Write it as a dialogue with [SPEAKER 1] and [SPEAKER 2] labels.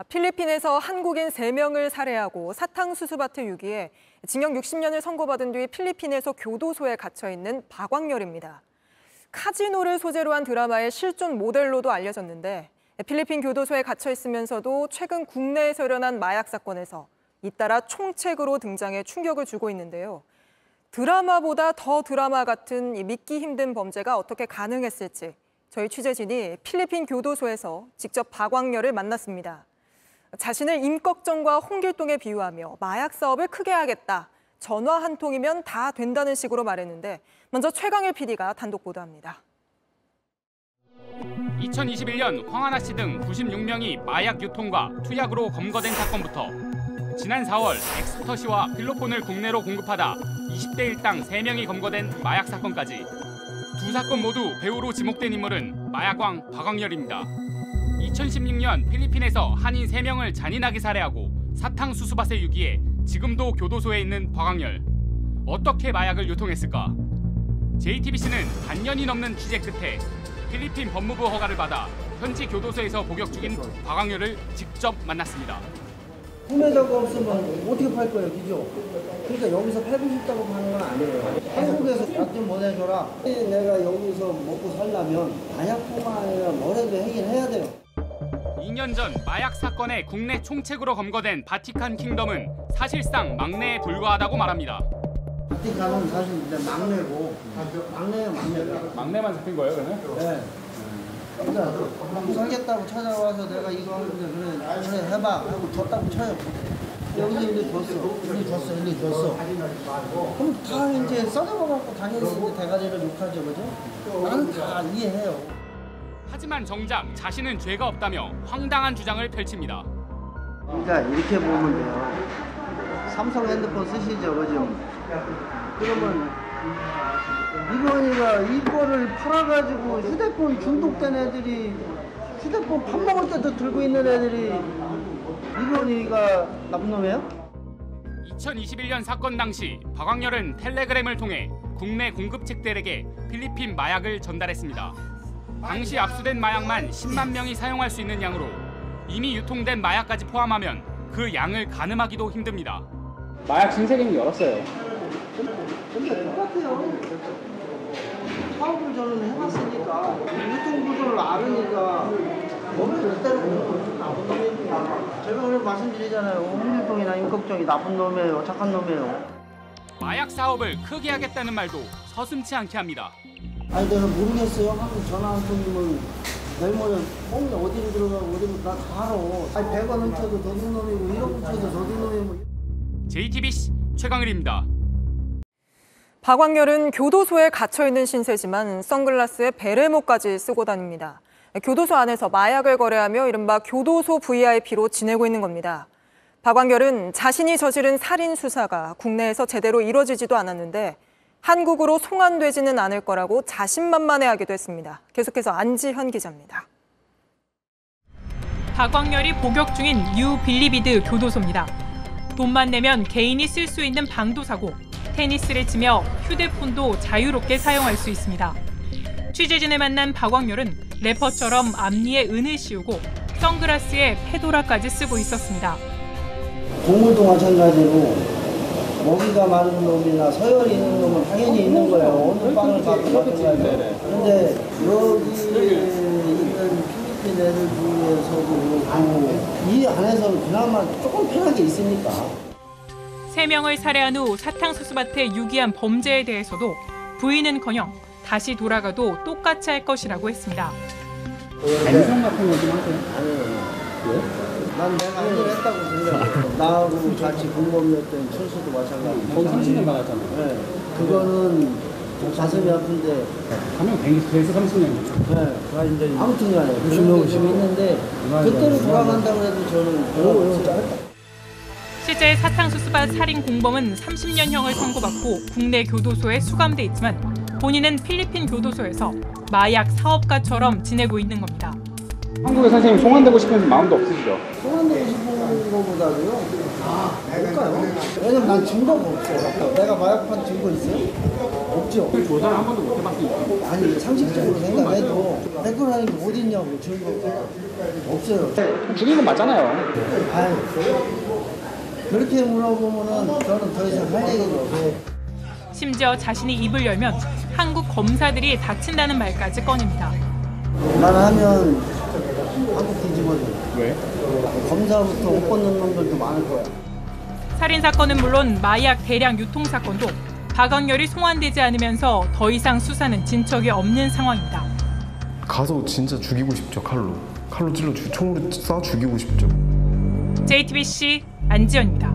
[SPEAKER 1] 필리핀에서 한국인 3명을 살해하고 사탕수수밭에 유기해 징역 60년을 선고받은 뒤 필리핀에서 교도소에 갇혀 있는 박광렬입니다. 카지노를 소재로 한 드라마의 실존 모델로도 알려졌는데 필리핀 교도소에 갇혀 있으면서도 최근 국내에서 일어난 마약 사건에서 잇따라 총책으로 등장해 충격을 주고 있는데요. 드라마보다 더 드라마 같은 이 믿기 힘든 범죄가 어떻게 가능했을지 저희 취재진이 필리핀 교도소에서 직접 박광렬을 만났습니다. 자신을 임꺽정과 홍길동에 비유하며 마약 사업을 크게 하겠다, 전화 한 통이면 다 된다는 식으로 말했는데 먼저 최강일 PD가 단독 보도합니다.
[SPEAKER 2] 2021년 황하나 씨 등 96명이 마약 유통과 투약으로 검거된 사건부터 지난 4월 엑스터 씨와 필로폰을 국내로 공급하다 20대 일당 3명이 검거된 마약 사건까지 두 사건 모두 배우로 지목된 인물은 마약왕 박광렬입니다. 2016년 필리핀에서 한인 3명을 잔인하게 살해하고 사탕수수밭에 유기해 지금도 교도소에 있는 박광렬. 어떻게 마약을 유통했을까? JTBC는 반년이 넘는 취재 끝에 필리핀 법무부 허가를 받아 현지 교도소에서 복역 중인 박광렬을 직접 만났습니다.
[SPEAKER 3] 구매자가 없으면 어떻게 팔 거예요, 그죠? 그러니까 여기서 팔고 싶다고 하는 건 아니에요. 한국에서 약 좀 보내줘라. 내가 여기서 먹고 살려면 마약뿐만 아니라 뭐라도 하긴 해야 돼요.
[SPEAKER 2] 2년 전 마약 사건의 국내 총책으로 검거된 바티칸 킹덤은 사실상 막내에 불과하다고 말합니다.
[SPEAKER 3] 바티칸은 사실 이제 막내고, 막내예요, 막내가.
[SPEAKER 2] 막내만 잡힌 거예요, 그러면?
[SPEAKER 3] 네. 그러니까 살겠다고 찾아와서 내가 이거 하는데 그래 해봐 하고 줬다고 쳐요. 여기서 일리 줬어. 그럼 다 이제 써먹어갖고 당연히 이제 대가리를 욕하죠, 그죠? 나는 다 이해해요.
[SPEAKER 2] 하지만 정작 자신은 죄가 없다며 황당한 주장을 펼칩니다.
[SPEAKER 3] 그러니까 이렇게 보면 돼요. 삼성 핸드폰 쓰시죠, 그죠? 그러면 이건희가 이거를 팔아가지고 휴대폰 중독된 애들이 휴대폰 밥 먹을 때도 들고 있는 애들이 이건희가 나쁜 놈이에요?
[SPEAKER 2] 2021년 사건 당시 박광렬은 텔레그램을 통해 국내 공급책들에게 필리핀 마약을 전달했습니다. 당시 압수된 마약만 10만 명이 사용할 수 있는 양으로 이미 유통된 마약까지 포함하면 그 양을 가늠하기도 힘듭니다.
[SPEAKER 4] 마약 신세계는 열었어요.
[SPEAKER 3] 근데 똑같아요. 사업을 저는 해봤으니까 유통구조를 알으니까 거기서 때리고 나쁜 놈이니까 제가 오늘 말씀드리잖아요. 홍길동이나 임꺽정이 나쁜 놈이에요. 착한 놈이에요.
[SPEAKER 2] 마약 사업을 크게 하겠다는 말도 서슴지 않게 합니다.
[SPEAKER 3] 아니 내가 모르겠어요. 한국 전화 한 통이면 내일 모레 뽕이 어디로 들어가고 어디로 나 다 알아. 아니 100원 훔쳐도 도둑놈이고 1억 훔쳐도 도둑놈이고.
[SPEAKER 2] JTBC 최강일입니다.
[SPEAKER 1] 박광렬은 교도소에 갇혀있는 신세지만 선글라스에 베레모까지 쓰고 다닙니다. 교도소 안에서 마약을 거래하며 이른바 교도소 VIP로 지내고 있는 겁니다. 박광렬은 자신이 저지른 살인 수사가 국내에서 제대로 이뤄지지도 않았는데 한국으로 송환되지는 않을 거라고 자신만만해하기도 했습니다. 계속해서 안지현 기자입니다.
[SPEAKER 5] 박광렬이 복역 중인 뉴 빌리비드 교도소입니다. 돈만 내면 개인이 쓸 수 있는 방도 사고 테니스를 치며 휴대폰도 자유롭게 사용할 수 있습니다. 취재진을 만난 박광렬은 래퍼처럼 앞니에 은을 씌우고 선글라스에 페도라까지 쓰고 있었습니다.
[SPEAKER 3] 동물도 마찬가지로 먹이가 많은 놈이나 서열이 있는 놈은 당연히 있는 거예요. 어느 빵을 갖고 마찬가지로. 근데 여기에 있는 필리핀 애들 중에서도 이 안에서는 그나마 조금 편하게 있으니까.
[SPEAKER 5] 3명을 살해한 후 사탕수수밭에 유기한 범죄에 대해서도 부인은커녕 다시 돌아가도 똑같이 할 것이라고 했습니다.
[SPEAKER 4] 반성 같은 거 좀 하세요?
[SPEAKER 3] 아니요. 난 내가 한 일 했다고 생각해. 나하고 같이 공범이었던 철수도 마찬가지고.
[SPEAKER 4] 거기 30년 받았잖아요.
[SPEAKER 3] 네. 그거는 가슴이 아픈데.
[SPEAKER 4] 가면 그래서 30년이죠.
[SPEAKER 3] 네. 아무튼 간에 그런 욕심이 있는데 그때로 돌아간다고 해도 저는 별로
[SPEAKER 5] 실제 사탕수수밭 살인 공범은 30년형을 선고받고 국내 교도소에 수감돼 있지만 본인은 필리핀 교도소에서 마약 사업가처럼 지내고 있는 겁니다.
[SPEAKER 4] 한국에 선생님 송환되고 싶은 마음도 없으시죠?
[SPEAKER 3] 소환되고 싶은 거보다도요. 뭘까요? 왜냐면 난 증거가 없어. 내가 마약판 증거 있어요? 없죠.
[SPEAKER 4] 조사를 한 번도 못 해봤으니까.
[SPEAKER 3] 아니 상식적으로 생각해도 100%라는 게 어딨냐고 증거가 없어요.
[SPEAKER 4] 죽인 건 맞잖아요.
[SPEAKER 3] 아유, 그렇게 물어보면은 저는 더 이상 할 얘기가 없어요.
[SPEAKER 5] 심지어 자신이 입을 열면 한국 검사들이 다친다는 말까지 꺼냅니다.
[SPEAKER 3] 말 하면 한국 뒤집어져.
[SPEAKER 4] 왜?
[SPEAKER 3] 검사부터 옷 벗는 놈들도 많을 거야.
[SPEAKER 5] 살인 사건은 물론 마약 대량 유통 사건도 박광렬이 송환되지 않으면서 더 이상 수사는 진척이 없는 상황입니다.
[SPEAKER 6] 가서 진짜 죽이고 싶죠. 칼로 찔러 총으로 쏴 죽이고 싶죠.
[SPEAKER 5] JTBC 안지연입니다.